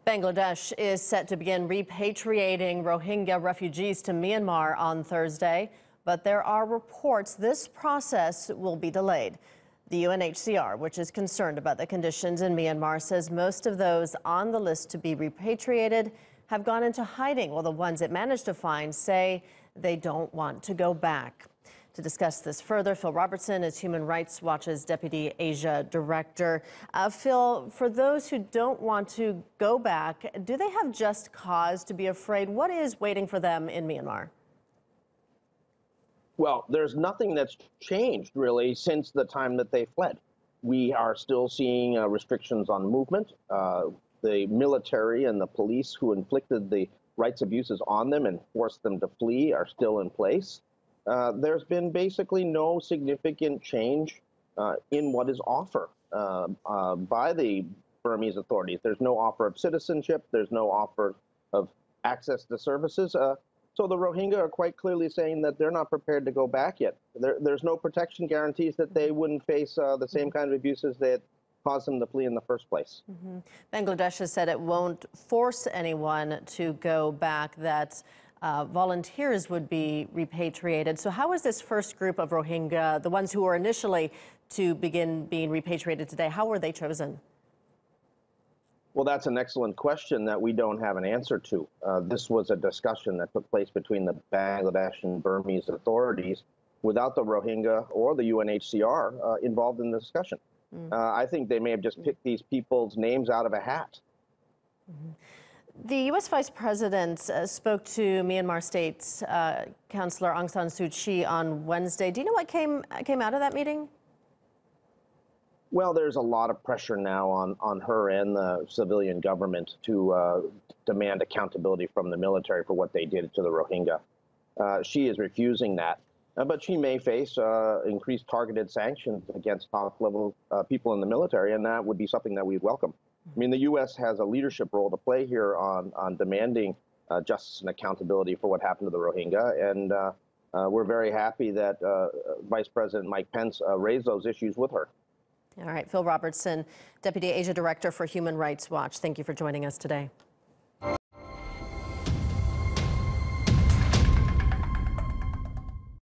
Bangladesh is set to begin repatriating Rohingya refugees to Myanmar on Thursday, but there are reports this process will be delayed. The UNHCR, which is concerned about the conditions in Myanmar, says most of those on the list to be repatriated have gone into hiding, while the ones it managed to find say they don't want to go back. To discuss this further, Phil Robertson is Human Rights Watch's Deputy Asia Director. Phil, for those who don't want to go back, do they have just cause to be afraid? What is waiting for them in Myanmar? Well, there's nothing that's changed really since the time that they fled. We are still seeing restrictions on movement. The military and the police who inflicted the rights abuses on them and forced them to flee are still in place. There's been basically no significant change in what is offered by the Burmese authorities. There's no offer of citizenship. There's no offer of access to services. So the Rohingya are quite clearly saying that they're not prepared to go back yet. There's no protection guarantees that they wouldn't face the same kind of abuses that caused them to flee in the first place. Bangladesh has said it won't force anyone to go back, that volunteers would be repatriated. So how is this first group of Rohingya, the ones who were initially to begin being repatriated today, how were they chosen? Well, that's an excellent question that we don't have an answer to. This was a discussion that took place between the Bangladesh and Burmese authorities without the Rohingya or the UNHCR involved in the discussion. I think they may have just picked these people's names out of a hat. The U.S. Vice President spoke to Myanmar State's Councillor Aung San Suu Kyi on Wednesday. Do you know what came out of that meeting? Well, there's a lot of pressure now on her and the civilian government to demand accountability from the military for what they did to the Rohingya. She is refusing that, but she may face increased targeted sanctions against top-level people in the military, and that would be something that we'd welcome. I mean, the U.S. has a leadership role to play here on demanding justice and accountability for what happened to the Rohingya, and we're very happy that Vice President Mike Pence raised those issues with her. All right, Phil Robertson, Deputy Asia Director for Human Rights Watch. Thank you for joining us today.